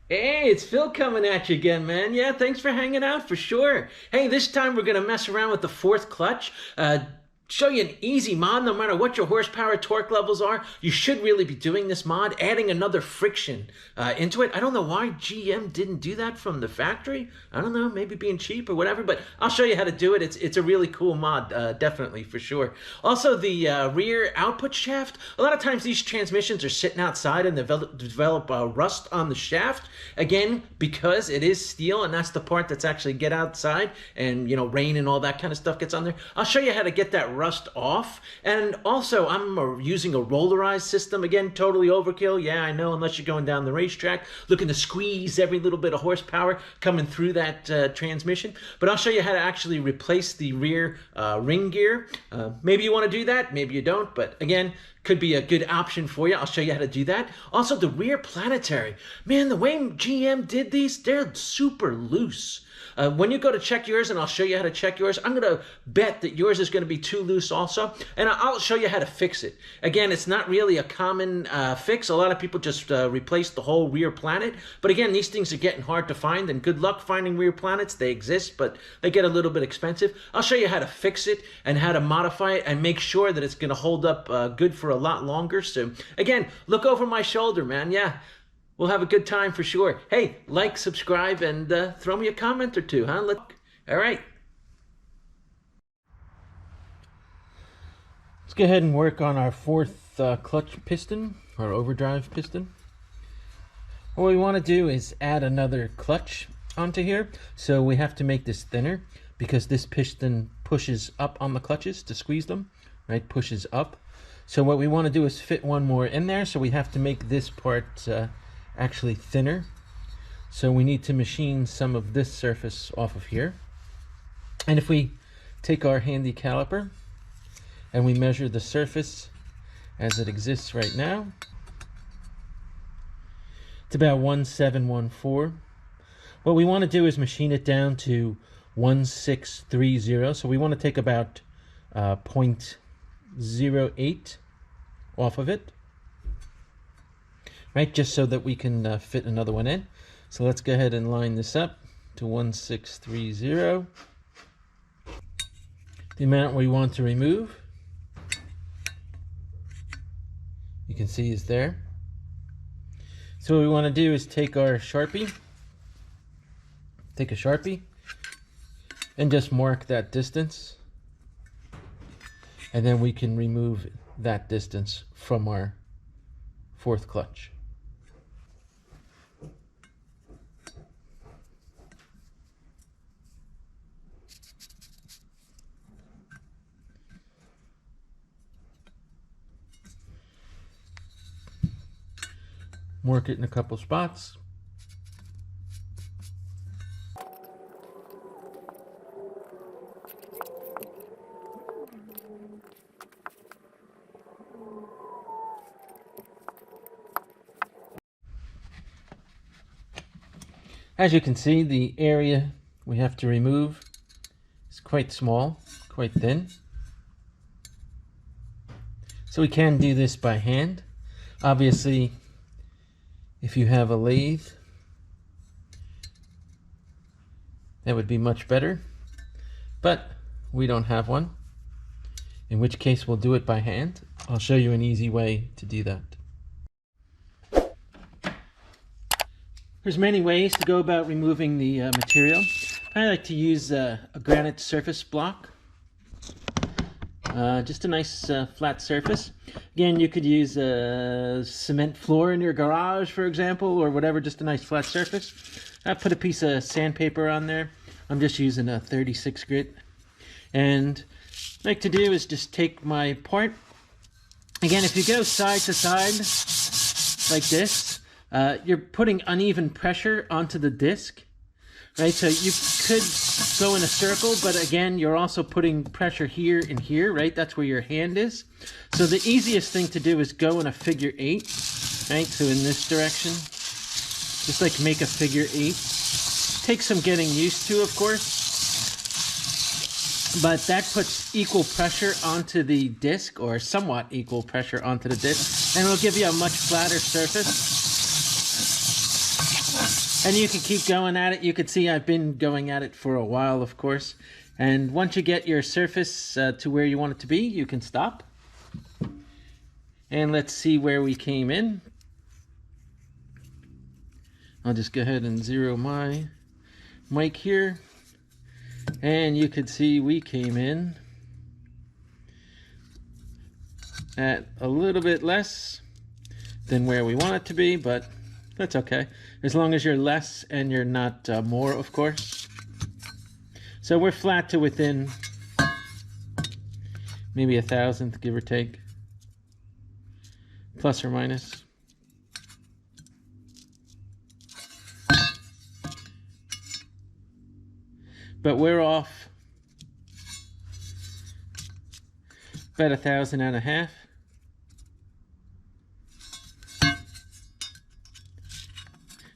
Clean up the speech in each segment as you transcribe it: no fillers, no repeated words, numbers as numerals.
Hey, it's Phil coming at you again, man. Yeah, thanks for hanging out for sure. Hey, this time we're gonna mess around with the fourth clutch. Show you an easy mod no matter what your horsepower torque levels are. You should really be doing this mod, adding another friction into it. I don't know why GM didn't do that from the factory. I don't know, maybe being cheap or whatever, but I'll show you how to do it. It's a really cool mod, definitely, for sure. Also, the rear output shaft. A lot of times these transmissions are sitting outside and develop rust on the shaft. Again, because it is steel and that's the part that's actually get outside and, you know, rain and all that kind of stuff gets on there. I'll show you how to get that rust off. And also, I'm using a rollerized system. Again, totally overkill. Yeah, I know, unless you're going down the racetrack, looking to squeeze every little bit of horsepower coming through that transmission. But I'll show you how to actually replace the rear ring gear. Maybe you want to do that, maybe you don't. But again, could be a good option for you. I'll show you how to do that. Also, the rear Planetary. Man, the way GM did these, they're super loose. When you go to check yours, and I'll show you how to check yours, I'm going to bet that yours is going to be too loose also, and I'll show you how to fix it. Again, it's not really a common fix. A lot of people just replace the whole rear planet, but again, these things are getting hard to find, and good luck finding rear planets. They exist, but they get a little bit expensive. I'll show you how to fix it and how to modify it and make sure that it's going to hold up good for a lot longer. So again, look over my shoulder, man. Yeah. We'll have a good time for sure. Hey, like, subscribe, and throw me a comment or two, huh? All right. Let's go ahead and work on our fourth clutch piston, our overdrive piston. What we want to do is add another clutch onto here. So we have to make this thinner because this piston pushes up on the clutches to squeeze them, right? Pushes up. So what we want to do is fit one more in there. So we have to make this part actually thinner. So we need to machine some of this surface off of here. And if we take our handy caliper and we measure the surface as it exists right now, it's about 1714. What we want to do is machine it down to 1630. So we want to take about 0.08 off of it. Right, just so that we can fit another one in. So let's go ahead and line this up to 1630. The amount we want to remove, you can see is there. So what we want to do is take our Sharpie, and just mark that distance. And then we can remove that distance from our fourth clutch. Mark it in a couple spots. As you can see, the area we have to remove is quite small, quite thin. So we can do this by hand. Obviously, if you have a lathe, that would be much better, but we don't have one, in which case we'll do it by hand. I'll show you an easy way to do that. There's many ways to go about removing the material. I like to use a granite surface block. Just a nice flat surface. Again, you could use a cement floor in your garage, for example, or whatever, just a nice flat surface. I put a piece of sandpaper on there. I'm just using a 36 grit. And what I like to do is just take my part. Again, if you go side to side like this, you're putting uneven pressure onto the disc. Right, so you could go in a circle, but again, you're also putting pressure here and here, right? That's where your hand is. So the easiest thing to do is go in a figure 8, right? So in this direction, just like make a figure 8. Takes some getting used to, of course, but that puts equal pressure onto the disc, or somewhat equal pressure onto the disc, and it'll give you a much flatter surface. And you can keep going at it. You can see I've been going at it for a while, of course. And once you get your surface to where you want it to be, you can stop. And let's see where we came in. I'll just go ahead and zero my mic here. And you can see we came in at a little bit less than where we want it to be, but that's okay. As long as you're less and you're not more, of course. So we're flat to within maybe 1,000th, give or take. Plus or minus. But we're off about 1,500.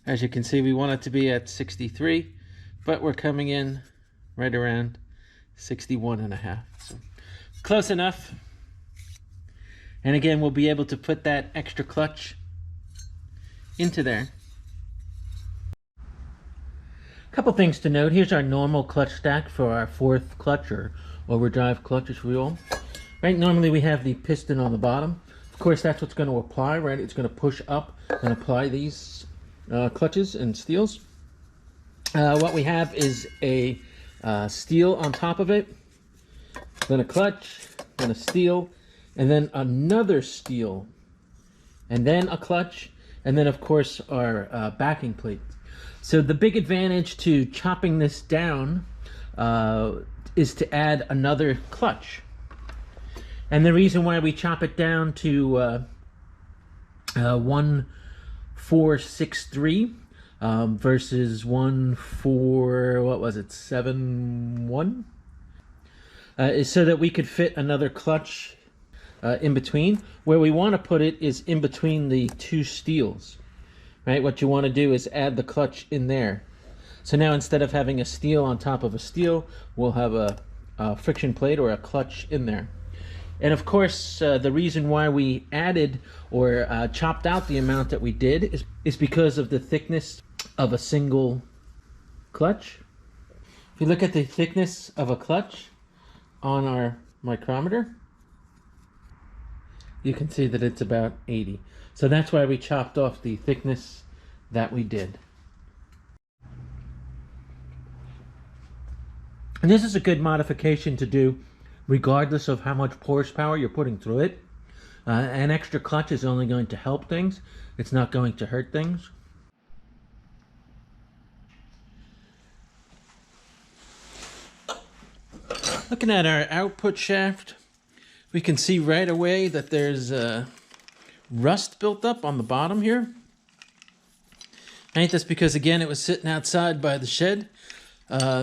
As you can see, we want it to be at 63, but we're coming in right around 61.5. So close enough. And again, we'll be able to put that extra clutch into there. A couple things to note. Here's our normal clutch stack for our fourth clutch, or overdrive clutch as we will. Right, normally we have the piston on the bottom. Of course, that's what's going to apply, right? It's going to push up and apply these clutches and steels. What we have is a steel on top of it, then a clutch, then a steel, and then another steel, and then a clutch, and then of course our backing plate. So the big advantage to chopping this down is to add another clutch. And the reason why we chop it down to 1.463 versus 1.471 is so that we could fit another clutch in between. Where we want to put it is in between the two steels, right? What you want to do is add the clutch in there. So now instead of having a steel on top of a steel, we'll have a friction plate or a clutch in there. And of course, the reason why we added or chopped out the amount that we did is because of the thickness of a single clutch. If you look at the thickness of a clutch on our micrometer, you can see that it's about 80. So that's why we chopped off the thickness that we did. And this is a good modification to do regardless of how much horsepower you're putting through it. An extra clutch is only going to help things. It's not going to hurt things. Looking at our output shaft, we can see right away that there's rust built up on the bottom here. I think that's because, again, it was sitting outside by the shed.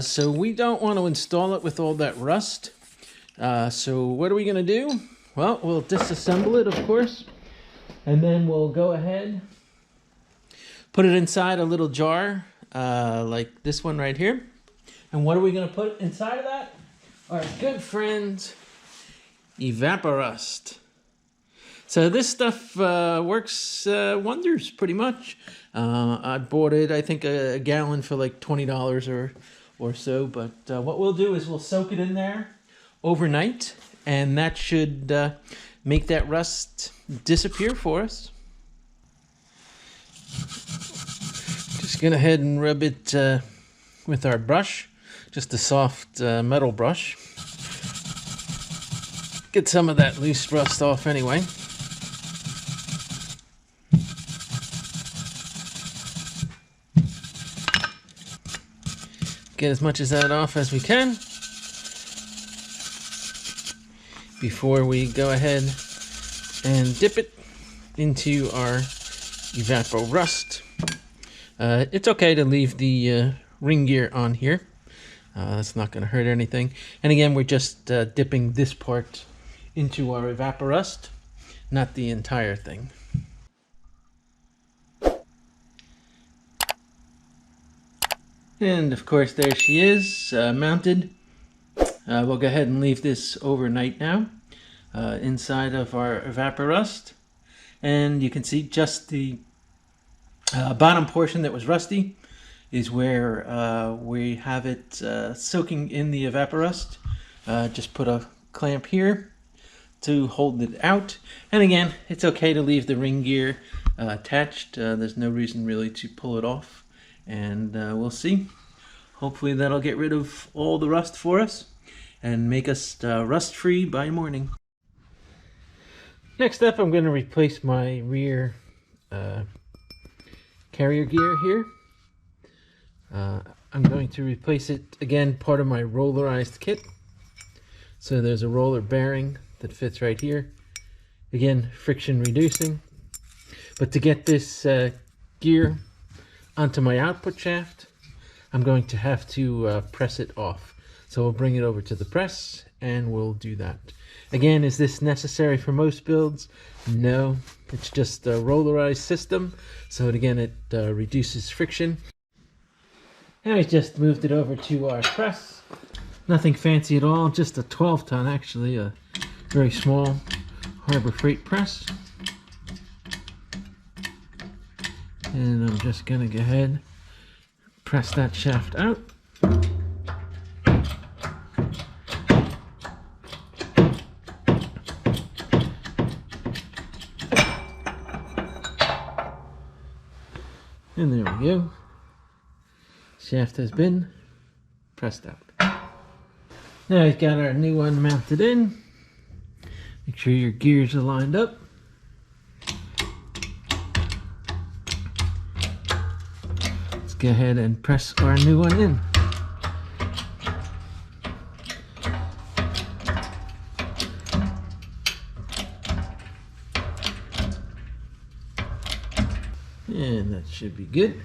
So we don't want to install it with all that rust. So what are we going to do? Well, we'll disassemble it, of course, and then we'll go ahead, put it inside a little jar like this one right here. And what are we going to put inside of that? Our good friend Evaporust. So this stuff works wonders pretty much. I bought it, I think, a gallon for like $20 or so. But what we'll do is we'll soak it in there overnight, and that should make that rust disappear for us. Just go ahead and rub it with our brush, just a soft metal brush. Get some of that loose rust off anyway. Get as much of that off as we can before we go ahead and dip it into our Evaporust. It's okay to leave the ring gear on here. That's not going to hurt anything. And again, we're just dipping this part into our Evaporust, not the entire thing. And of course, there she is, mounted. We'll go ahead and leave this overnight now inside of our Evaporust. And you can see just the bottom portion that was rusty is where we have it soaking in the evaporust. Just put a clamp here to hold it out. And again, it's okay to leave the ring gear attached. There's no reason really to pull it off. And we'll see. Hopefully that'll get rid of all the rust for us and make us rust-free by morning. Next up, I'm going to replace my rear carrier gear here. I'm going to replace it, again, part of my rollerized kit. So there's a roller bearing that fits right here. Again, friction reducing. But to get this gear onto my output shaft, I'm going to have to press it off. So we'll bring it over to the press and we'll do that. Again, is this necessary for most builds? No, it's just a rollerized system. So again, it reduces friction. And I just moved it over to our press. Nothing fancy at all, just a 12-ton actually, a very small Harbor Freight press. And I'm just gonna go ahead, press that shaft out. And there we go. Shaft has been pressed out. Now we've got our new one mounted in. Make sure your gears are lined up. Let's go ahead and press our new one in. And that should be good.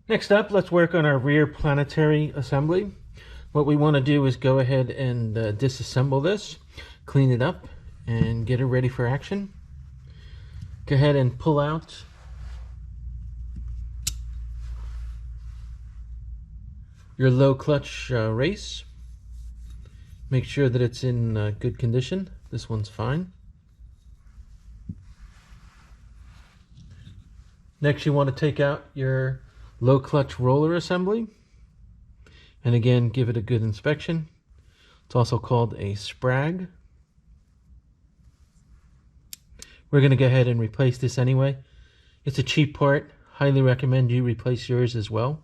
Next up, let's work on our rear Planetary assembly. What we want to do is go ahead and disassemble this, clean it up, and get it ready for action. Go ahead and pull out your low clutch race. Make sure that it's in good condition. This one's fine. Next, you want to take out your low clutch roller assembly, and again give it a good inspection. It's also called a sprag. We're going to go ahead and replace this anyway. It's a cheap part. Highly recommend you replace yours as well.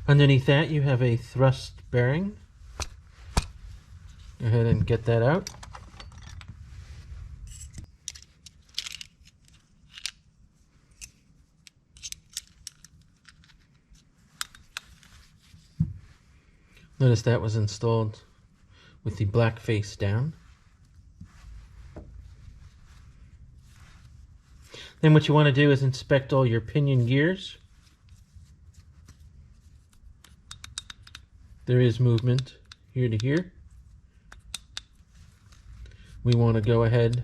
Underneath that you have a thrust bearing. Go ahead and get that out. Notice that was installed with the black face down. Then what you want to do is inspect all your pinion gears. There is movement here to here. We want to go ahead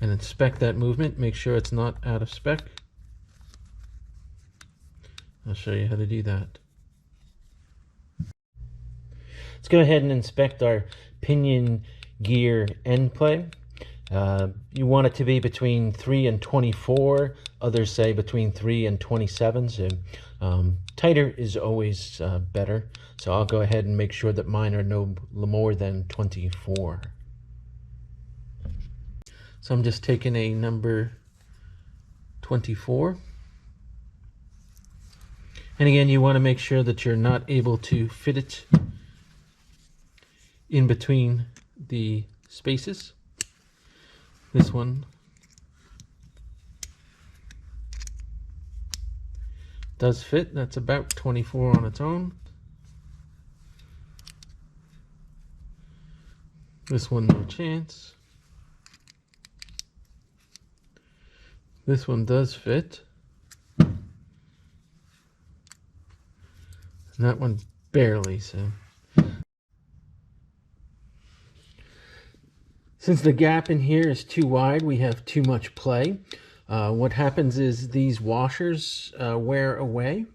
and inspect that movement, make sure it's not out of spec. I'll show you how to do that. Let's go ahead and inspect our pinion gear end play. You want it to be between 3 and 24. Others say between 3 and 27. So tighter is always better. So I'll go ahead and make sure that mine are no more than 24. So I'm just taking a number 24. And again, you want to make sure that you're not able to fit it in between the spaces. This one does fit. That's about 24 on its own. This one, no chance. This one does fit. And that one barely, so. Since the gap in here is too wide, we have too much play. What happens is these washers wear away.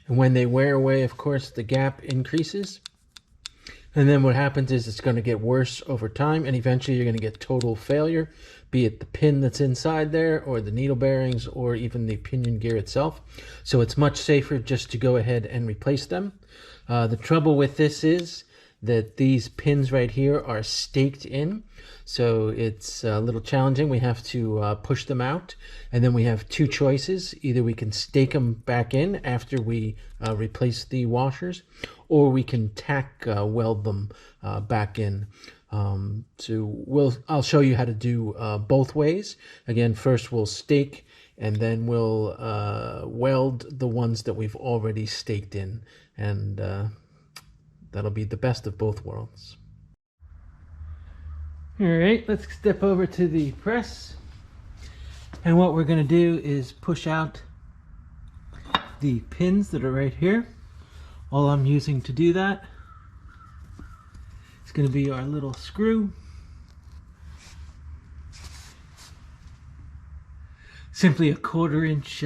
And when they wear away, of course, the gap increases. And then what happens is it's going to get worse over time, and eventually you're going to get total failure, be it the pin that's inside there or the needle bearings or even the pinion gear itself. So it's much safer just to go ahead and replace them. The trouble with this is that these pins right here are staked in, so it's a little challenging. We have to push them out, and then we have two choices. Either we can stake them back in after we replace the washers, or we can tack weld them back in. I'll show you how to do both ways. Again, first we'll stake, and then we'll weld the ones that we've already staked in, and that'll be the best of both worlds. All right, let's step over to the press. And what we're going to do is push out the pins that are right here. All I'm using to do that is going to be our little screw. Simply a 1/4 inch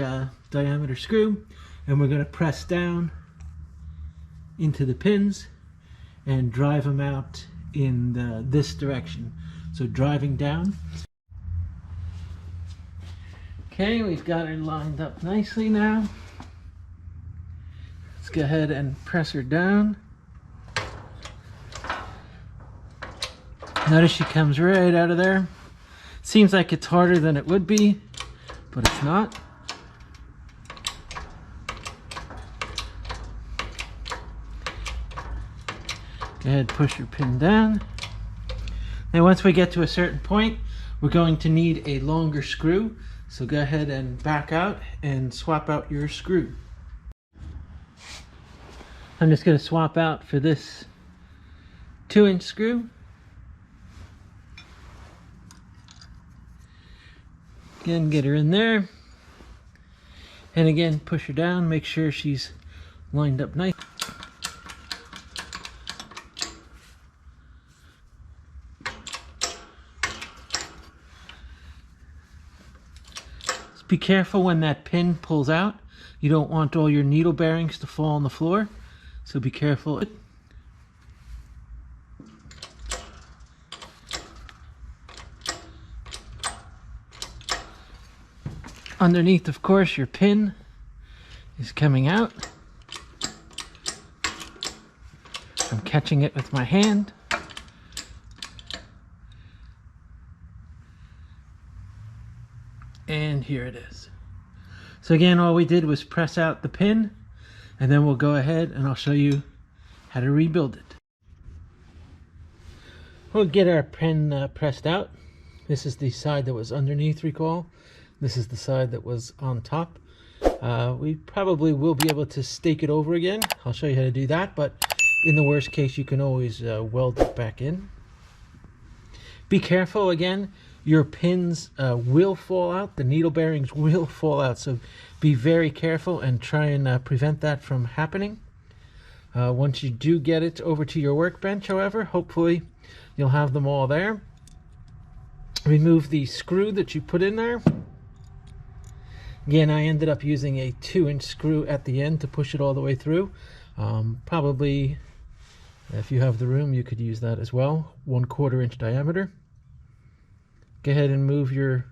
diameter screw. And we're going to press down into the pins and drive them out in this direction. So driving down. Okay, we've got her lined up nicely now. Let's go ahead and press her down. Notice she comes right out of there. Seems like it's harder than it would be, but it's not. Go ahead, push your pin down. Now once we get to a certain point, we're going to need a longer screw. So go ahead and back out and swap out your screw. I'm just going to swap out for this 2-inch screw. Again, get her in there. And again, push her down, make sure she's lined up nice. Be careful when that pin pulls out. You don't want all your needle bearings to fall on the floor, so be careful. Underneath, of course, your pin is coming out. I'm catching it with my hand. And here it is. So again, all we did was press out the pin, and then we'll go ahead and I'll show you how to rebuild it. We'll get our pin pressed out. This is the side that was underneath, recall. This is the side that was on top. We probably will be able to stake it over again. I'll show you how to do that, but in the worst case, you can always weld it back in. Be careful again. Your pins will fall out, the needle bearings will fall out, so be very careful and try and prevent that from happening. Once you do get it over to your workbench, however, hopefully you'll have them all there. Remove the screw that you put in there. Again, I ended up using a 2-inch screw at the end to push it all the way through. Probably, if you have the room, you could use that as well, 1/4 inch diameter. Go ahead and move your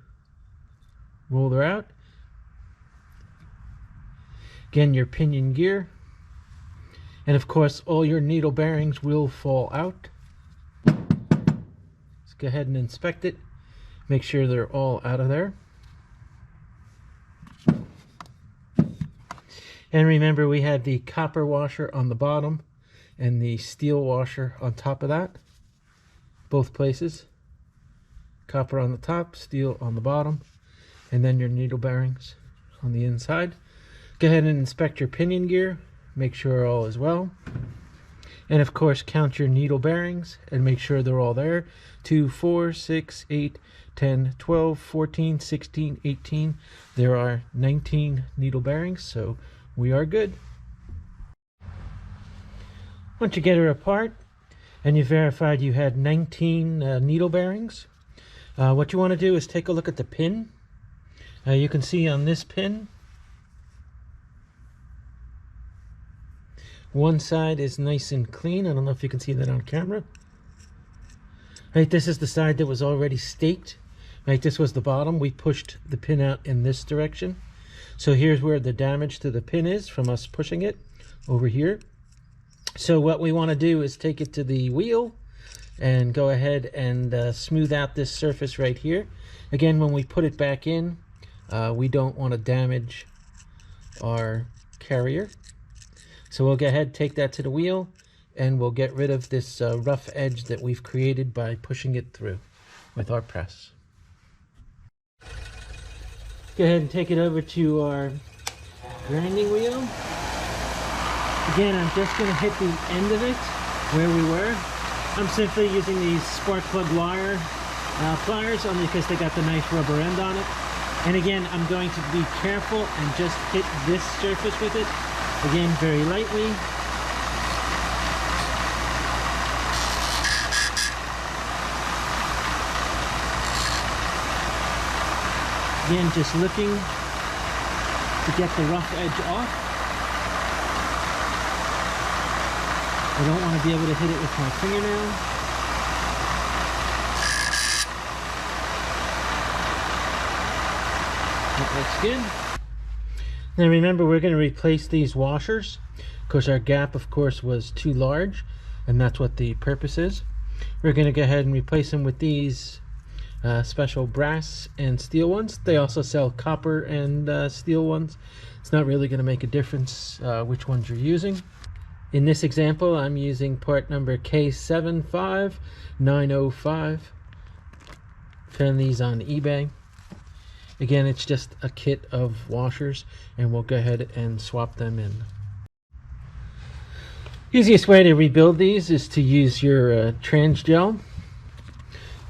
roller out. Again, your pinion gear. And of course, all your needle bearings will fall out. Let's go ahead and inspect it. Make sure they're all out of there. And remember, we had the copper washer on the bottom and the steel washer on top of that. Both places. Copper on the top, steel on the bottom, and then your needle bearings on the inside. Go ahead and inspect your pinion gear, make sure all is well. And of course, count your needle bearings and make sure they're all there. 2, 4, 6, 8, 10, 12, 14, 16, 18. There are 19 needle bearings, so we are good. Once you get her apart and you verified you had 19 needle bearings, what you want to do is take a look at the pin. You can see on this pin, One side is nice and clean. I don't know if you can see that on camera. Right, this is the side that was already staked. Right, this was the bottom. We pushed the pin out in this direction. So here's where the damage to the pin is from us pushing it over here. So what we want to do is take it to the wheel and go ahead and smooth out this surface right here. Again, when we put it back in, we don't want to damage our carrier. So we'll go ahead, take that to the wheel, and we'll get rid of this rough edge that we've created by pushing it through with our press. Go ahead and take it over to our grinding wheel. Again, I'm just going to hit the end of it where we were. I'm simply using these spark plug wire pliers only because they got the nice rubber end on it. And again, I'm going to be careful and just hit this surface with it. Again, very lightly. Again, just looking to get the rough edge off. I don't want to be able to hit it with my fingernail. That looks good. Now remember, we're going to replace these washers because our gap, of course, was too large, and that's what the purpose is. We're going to go ahead and replace them with these special brass and steel ones. They also sell copper and steel ones. It's not really going to make a difference which ones you're using. In this example, I'm using part number K75905. Found these on eBay. Again, it's just a kit of washers, and we'll go ahead and swap them in. Easiest way to rebuild these is to use your trans gel.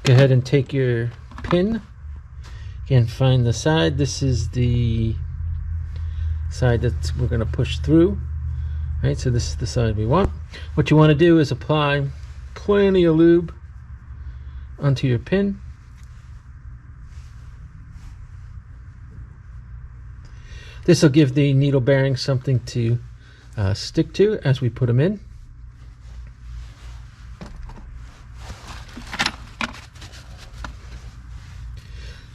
Go ahead and take your pin. Again, find the side. This is the side that we're going to push through. Right, so this is the side we want. What you want to do is apply plenty of lube onto your pin. This will give the needle bearings something to stick to as we put them in.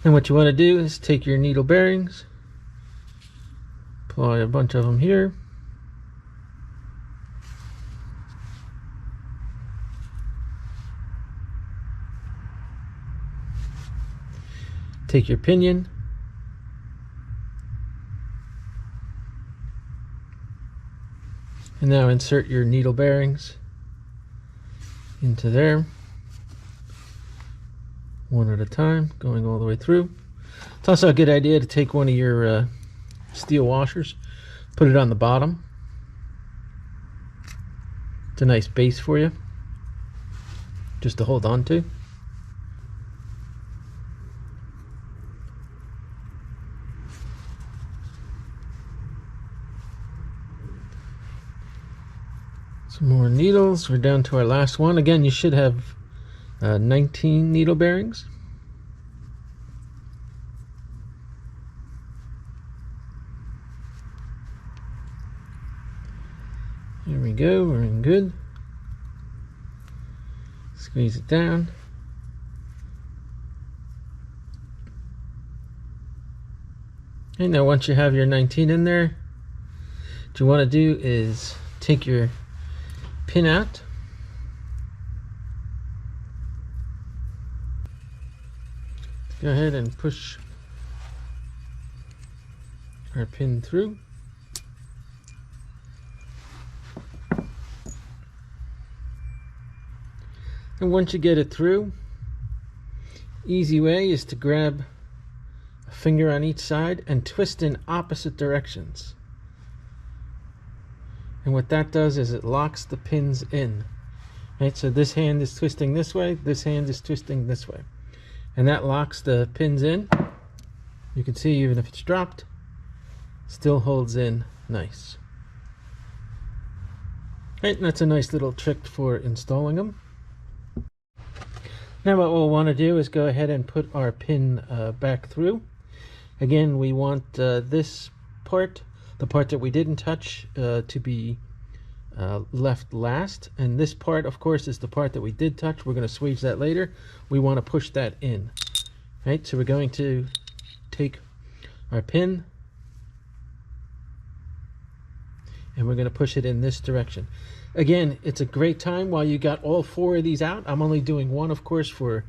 And what you want to do is take your needle bearings, apply a bunch of them here. Take your pinion, and now insert your needle bearings into there, one at a time, going all the way through. It's also a good idea to take one of your steel washers, put it on the bottom. It's a nice base for you, just to hold on to. Some more needles. We're down to our last one. Again, you should have 19 needle bearings. There we go. We're in good. Squeeze it down. And now once you have your 19 in there, what you want to do is take your pin out. Go ahead and push our pin through. And once you get it through, easy way is to grab a finger on each side and twist in opposite directions. And what that does is it locks the pins in. Right, so this hand is twisting this way, this hand is twisting this way. And that locks the pins in. You can see even if it's dropped, still holds in nice. Right, and that's a nice little trick for installing them. Now what we'll want to do is go ahead and put our pin back through. Again, we want this part, the part that we didn't touch, to be left last, and this part of course is the part that we did touch. We're going to swage that later. We want to push that in, right? So we're going to take our pin and we're going to push it in this direction. Again, it's a great time while you got all 4 of these out. I'm only doing one, of course, for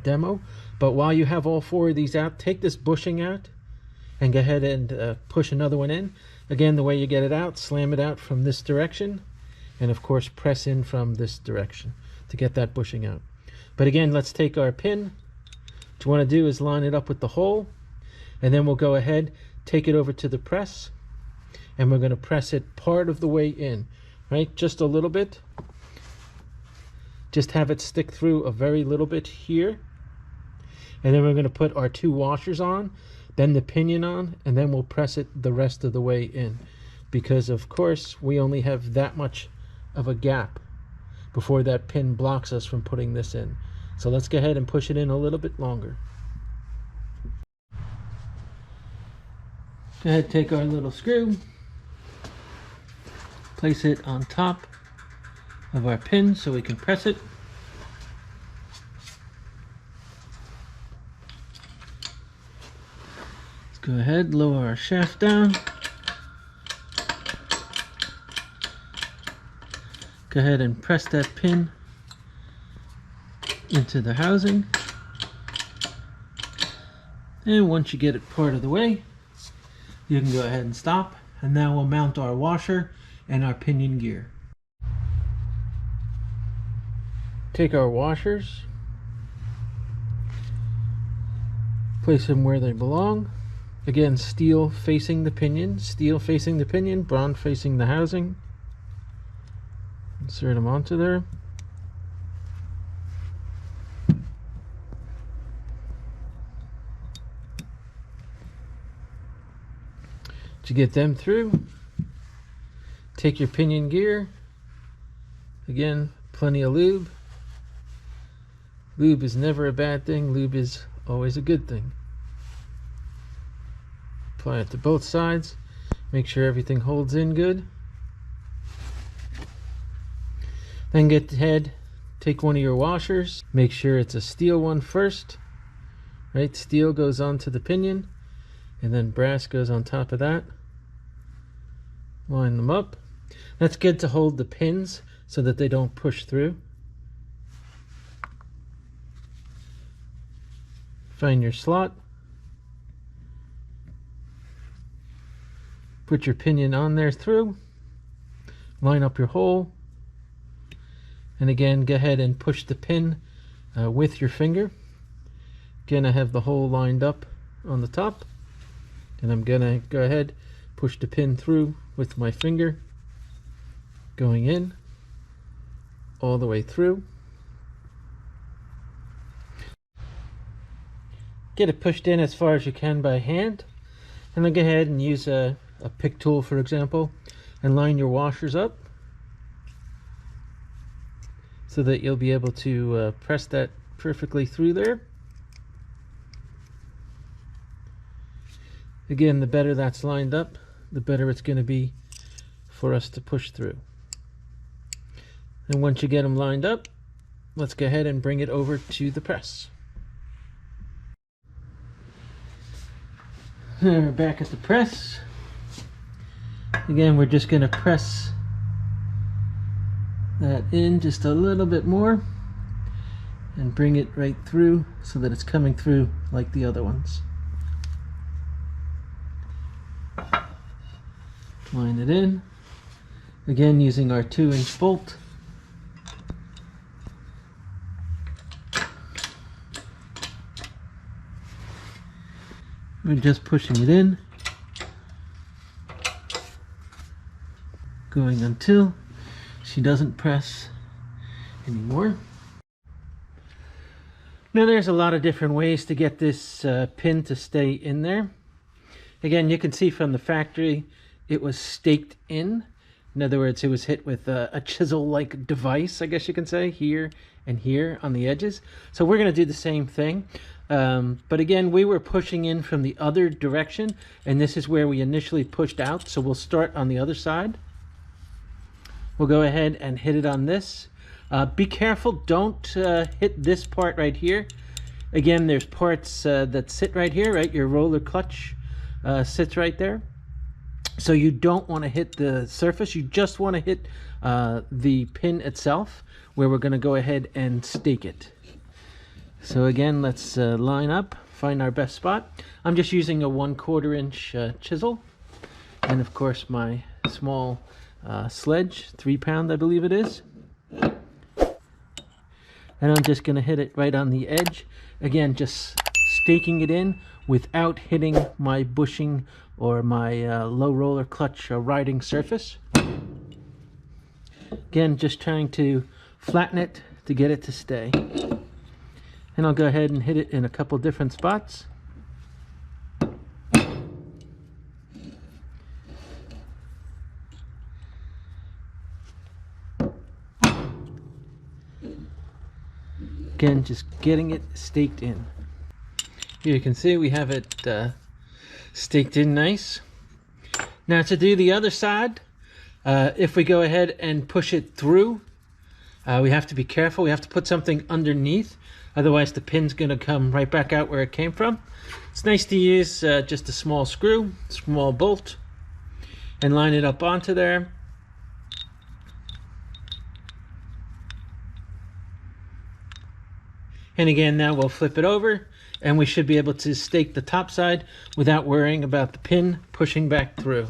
demo, but while you have all 4 of these out, take this bushing out and go ahead and push another one in. Again, the way you get it out, slam it out from this direction, and of course press in from this direction to get that bushing out. But again, let's take our pin. What you want to do is line it up with the hole, and then we'll go ahead, take it over to the press, and we're going to press it part of the way in, right? Just a little bit. Just have it stick through a very little bit here. And then we're going to put our 2 washers on, then the pinion on, and then we'll press it the rest of the way in, because of course we only have that much of a gap before that pin blocks us from putting this in. So let's go ahead and push it in a little bit longer. Go ahead, take our little screw, place it on top of our pin so we can press it. Go ahead, lower our shaft down. Go ahead and press that pin into the housing. And once you get it part of the way, you can go ahead and stop. And now we'll mount our washer and our pinion gear. Take our washers, place them where they belong. Again, steel facing the pinion, bronze facing the housing. Insert them onto there. To get them through, take your pinion gear. Again, plenty of lube. Lube is never a bad thing. Lube is always a good thing. Apply it to both sides. Make sure everything holds in good. Then get ahead, take one of your washers. Make sure it's a steel one first. Right, steel goes onto the pinion, and then brass goes on top of that. Line them up. That's good to hold the pins so that they don't push through. Find your slot. Put your pinion on there through. Line up your hole. And again, go ahead and push the pin with your finger. Again, I have the hole lined up on the top. And I'm going to go ahead, push the pin through with my finger. Going in. All the way through. Get it pushed in as far as you can by hand. And then go ahead and use a pick tool, for example, and line your washers up so that you'll be able to press that perfectly through there. Again, the better that's lined up, the better it's going to be for us to push through. And once you get them lined up, let's go ahead and bring it over to the press. We're back at the press. Again, we're just going to press that in just a little bit more and bring it right through so that it's coming through like the other ones. Line it in. Again, using our 2-inch bolt. We're just pushing it in, going until she doesn't press anymore. Now there's a lot of different ways to get this pin to stay in there. Again, you can see from the factory it was staked in. In other words, it was hit with a chisel-like device, I guess you can say, here and here on the edges. So we're going to do the same thing. But again, we were pushing in from the other direction, and this is where we initially pushed out. So we'll start on the other side. we'll go ahead and hit it on this. Be careful, don't hit this part right here. Again, there's parts that sit right here, right? Your roller clutch sits right there. So you don't want to hit the surface, you just want to hit the pin itself, where we're going to go ahead and stake it. So again, let's line up, find our best spot. I'm just using a 1/4 inch chisel, and of course my small sledge, 3 pound I believe it is. And I'm just going to hit it right on the edge. Again, just staking it in without hitting my bushing or my low roller clutch riding surface. Again, just trying to flatten it to get it to stay. And I'll go ahead and hit it in a couple different spots. Again, just getting it staked in. Here you can see we have it staked in nice. Now to do the other side, if we go ahead and push it through, we have to be careful. We have to put something underneath, otherwise the pin's going to come right back out where it came from. It's nice to use just a small screw, small bolt, and line it up onto there. And again, now we'll flip it over and we should be able to stake the top side without worrying about the pin pushing back through.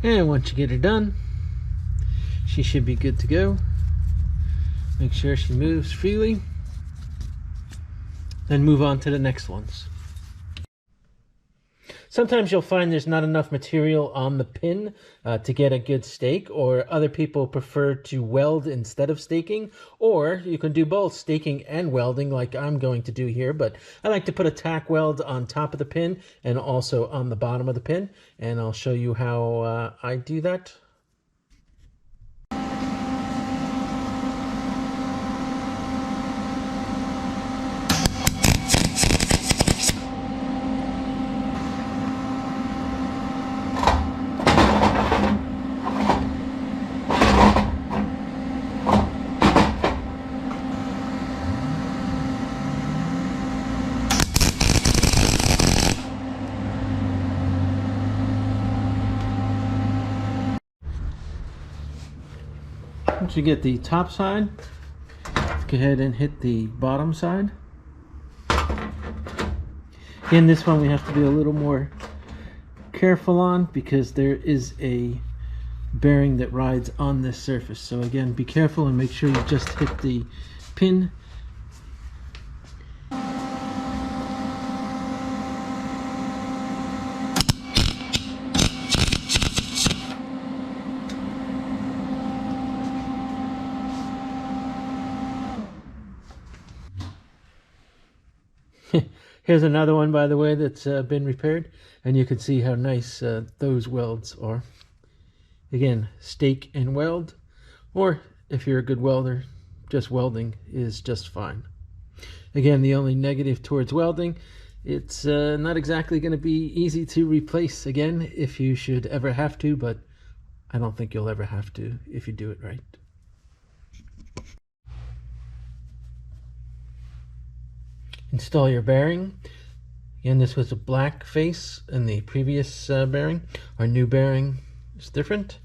And once you get her done, she should be good to go. Make sure she moves freely. Then move on to the next ones. Sometimes you'll find there's not enough material on the pin to get a good stake, or other people prefer to weld instead of staking, or you can do both, staking and welding like I'm going to do here, but I like to put a tack weld on top of the pin and also on the bottom of the pin, and I'll show you how I do that. Once you get the top side, go ahead and hit the bottom side. Again, this one we have to be a little more careful on because there is a bearing that rides on this surface. So again, be careful and make sure you just hit the pin. Here's another one, by the way, that's been repaired, and you can see how nice those welds are. Again, stake and weld, or if you're a good welder, just welding is just fine. Again, the only negative towards welding, it's not exactly going to be easy to replace again if you should ever have to, but I don't think you'll ever have to if you do it right. Install your bearing. Again, this was a black face in the previous bearing. Our new bearing is different,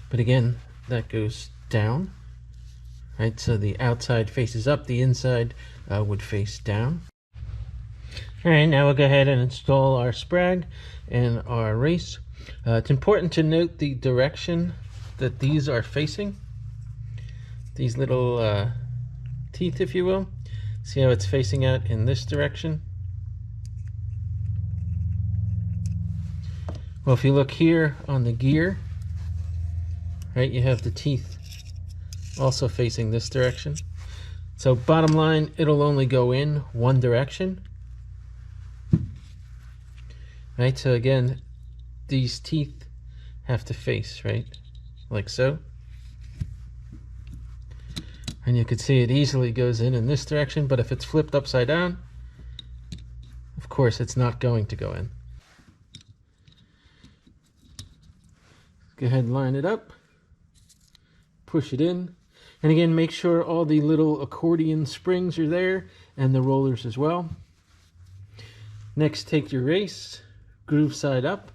but again, that goes down, right? So the outside faces up, the inside would face down. All right, now we'll go ahead and install our sprag and our race. It's important to note the direction that these are facing. These little teeth, if you will. See how it's facing out in this direction? Well, if you look here on the gear, right, you have the teeth also facing this direction. So bottom line, it'll only go in one direction. Right, so again, these teeth have to face, right, like so. And you can see it easily goes in this direction, but if it's flipped upside down, of course it's not going to go in. Go ahead and line it up, push it in, and again make sure all the little accordion springs are there and the rollers as well. Next, take your race, groove side up.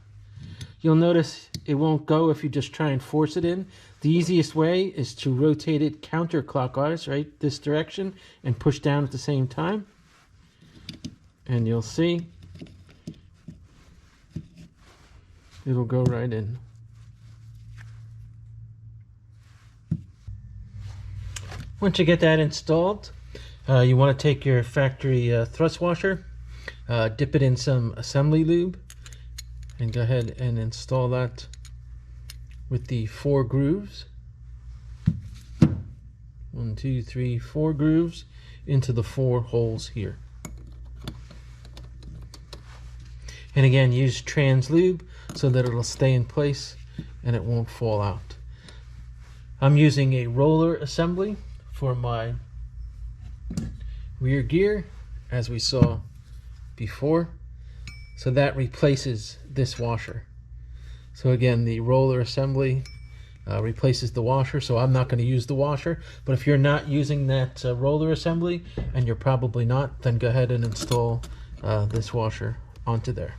You'll notice it won't go if you just try and force it in. The easiest way is to rotate it counterclockwise, right, this direction, and push down at the same time. And you'll see it'll go right in. Once you get that installed, you want to take your factory thrust washer, dip it in some assembly lube, and go ahead and install that with the 4 grooves. 1, 2, 3, 4 grooves into the 4 holes here. And again, use trans lube so that it'll stay in place and it won't fall out. I'm using a roller assembly for my rear gear, as we saw before. So that replaces this washer. So again, the roller assembly replaces the washer, so I'm not going to use the washer. But if you're not using that roller assembly, and you're probably not, then go ahead and install this washer onto there.